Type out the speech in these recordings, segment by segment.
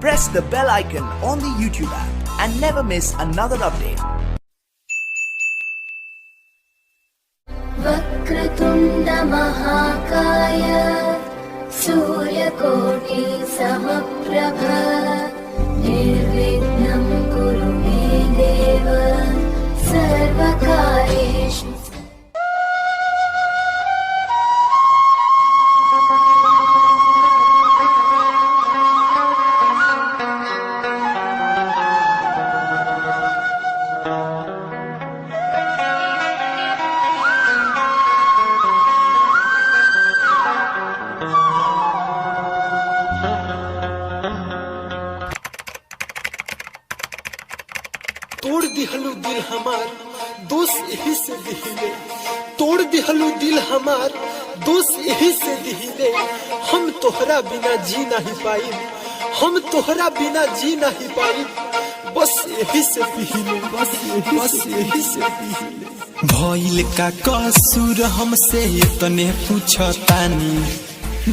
press the bell icon on the YouTube app and never miss another update. वक्रतुण्ड महाकाय सूर्यकोटि समप्रभ निर्विघ्नं कुरु मे देव सर्वकार्येषु। तोड़ दिहलू दिल हमार दोस्त यही से दिहिले, तोड़ दिहलू दिल हमार दोस्त यही से दिहिले। हम तोहरा बिना जी नहीं पाई, हम तोहरा बिना जी नहीं पाई, बस यही से पीले, बस यही से पीले। भइल का कसूर हमसे तने पूछतानी,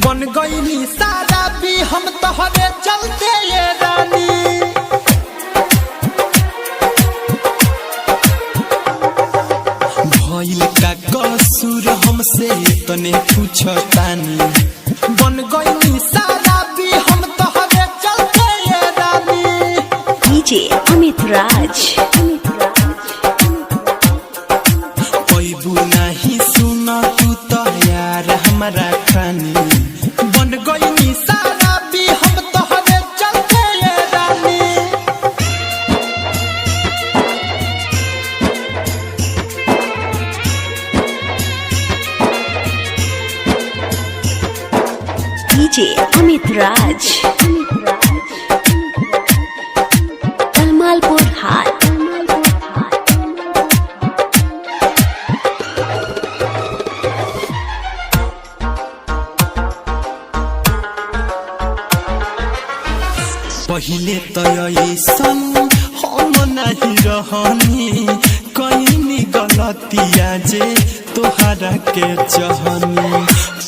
बन गईली सारा भी हम तोहरे चलते ये रानी। भइल का कसूर हमसे तने पूछतानी, बन गईली सारा भी हम तोहरे चलते ये रानी। डीजे अमित राज। पैबू नहीं सुना तू तो यार हमारा खानी, बन गईली सारा भी हम तोहरे चलते ये रानी। डीजे अमित राज। कलमालपुर हाट। पहिले तो ऐसन हम नहीं रहनी, कहीं गलतिया जे तोहरा के चाहनी।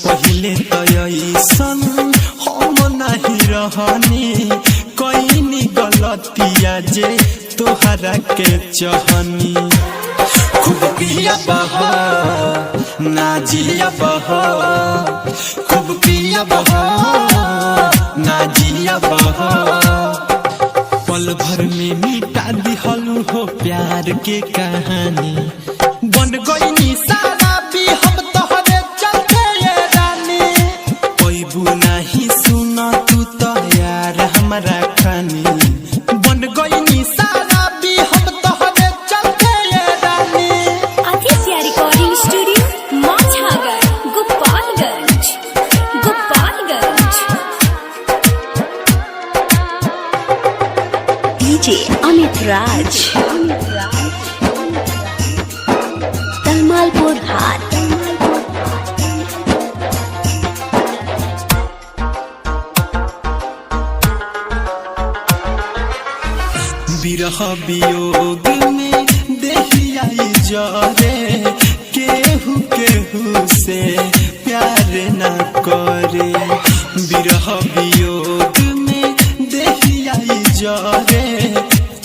पहिले तो ऐसन हम नहीं रहनी, कहीं गलतिया जे तोहरा के चाहनी। खूब पिया बहा ना जिया बहा, खूब पिया बहा ना जिया बहा। पल भर में मिटा दिहलू हो प्यार के कहानी, बन गईनी सारा भी हम तोहरे चलते ये रानी। पैबू नहीं सुना तू तो यार हमारा खानी, बन गईनी सारा भी हम तोहरे चलते ये रानी। Aditya recording studio Machhagar Gopalganj. DJ Amit राज। कलमालपुर हाट। बिरह वियोग में देहिया जरे, केहू केहू से प्यार न करे। बिरह वियोग में देहिया जरे,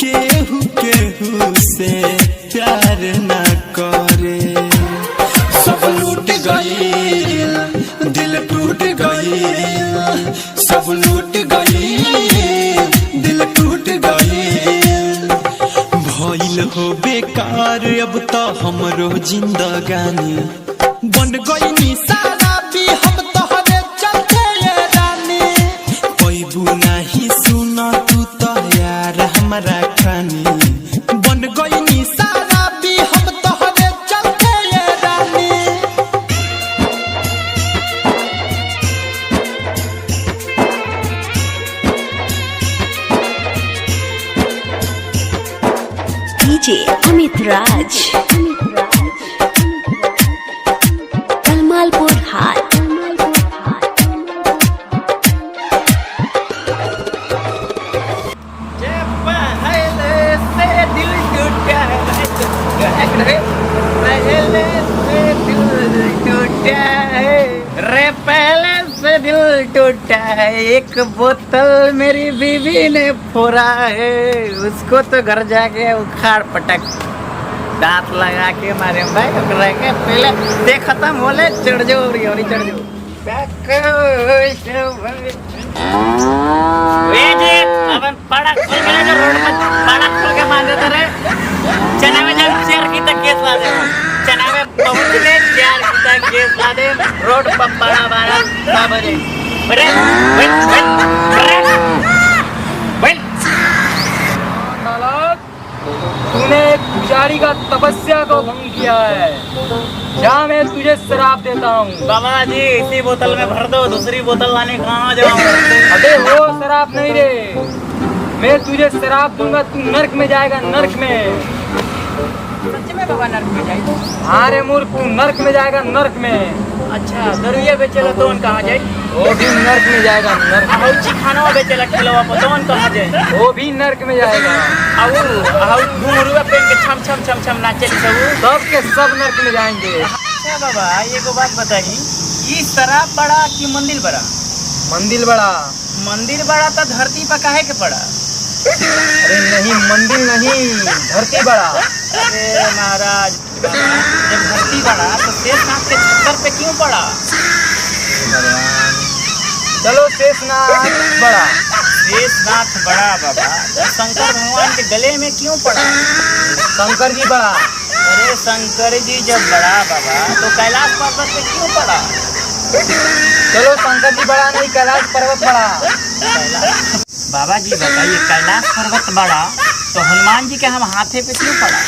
केहू केहू से प्यार न करे। सब लूट गईल, दिल टूट गईल, सब लूट गईल, दिल टूट गईल। भइल हो बेकार अब तो हमरो जिंदगानी, बन गईनी सारा भी हम तोहरे चलते ये रानी। पैबू नहीं सुना तू तो यार हमारा खानी, बन गईनी सारा भी हम तोहरे चलते ये रानी। डीजे अमित राज। कलमालपुर हाट। पहले से दिल टूटा है, एक बोतल मेरी बीवी ने फोड़ा है, उसको तो घर जाके उखाड़ पटक दांत लगा के मारे भाई ओकरा के पहले ते खत्म होले चढ़ जाओ और चढ़ जाओ वे जी अपन पड़ा खोल के ना रोड में पड़ा खोल के मार देते रे चना में जब चेयर की तक केस ला दे चना में बहुत ले चेयर की तक केस ला दे रोड पर पड़ा बारा 7 बजे बड़े वेल तूने पुजारी का तपस्या को भंग किया है। जा मैं तुझे शराब देता हूँ। बाबा जी इसी बोतल में भर दो, दूसरी बोतल लाने कहाँ जाऊँ? अबे वो शराब नहीं रे, मैं तुझे शराब दूंगा, तू नर्क में जाएगा, नर्क में। सच में बाबा नर्क में जाए? हाँ रे मूर्ख, तू नर्क में जाएगा, नर्क में। अच्छा दरुया बेचेला तो उन कहाँ जाए? वो भी नर्क में जाएगा, नर्क में। और चिखाना बेचेला खिलवा तो उन कहाँ जाए? वो भी नर्क में जाएगा। और घुंघरुआ पहन के छम छम छम छम नाचे सब के सब नर्क में जाएंगे। अच्छा बाबा ये को बात बताई, ये शराब बड़ा कि मंदिर बड़ा? मंदिर बड़ा। मंदिर बड़ा तो धरती पर काहे के पड़ा? अरे नहीं मंदिर नहीं, धरती बड़ा। अरे महाराज जब धरती बड़ा तो शेषनाग के छत्तर पे क्यों पड़ा? भगवान चलो शेषनाग बड़ा। शेषनाथ बड़ा बाबा तो शंकर भगवान के गले में क्यों पड़ा? शंकर जी बड़ा। अरे शंकर जी जब बड़ा बाबा तो कैलाश पर्वत पे क्यों पड़ा? चलो शंकर जी बड़ा नहीं, कैलाश पर्वत बड़ा। कैलाश बाबा जी बताइए, कैलाश पर्वत बड़ा तो हनुमान जी के हम हाथे पे क्यों पड़ा?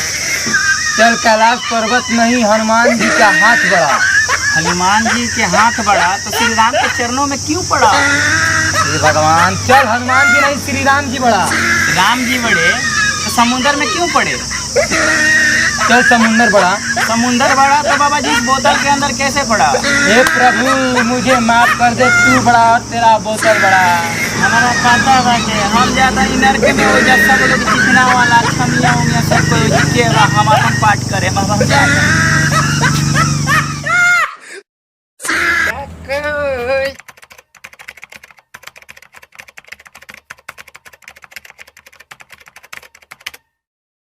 चल कैलाश पर्वत नहीं, हनुमान जी का हाथ बड़ा। हनुमान जी के हाथ बड़ा तो श्री राम के चरणों में क्यों पड़ा? हे भगवान चल हनुमान जी नहीं, श्री राम जी बड़ा। राम जी बड़े तो समुद्र में क्यों पड़े? चल समुंदर बड़ा। समुद्र बड़ा तो बाबा जी बोतल के अंदर कैसे पड़ा? हे प्रभु मुझे माफ कर दे, तू बड़ा और तेरा बोतल बड़ा। हमारा पता बाटे हम ज्यादा नरक में हो जा, सब लोग चिकना वाला छमिया उमिया सब कोई के हम अपन पाठ करे बाबा।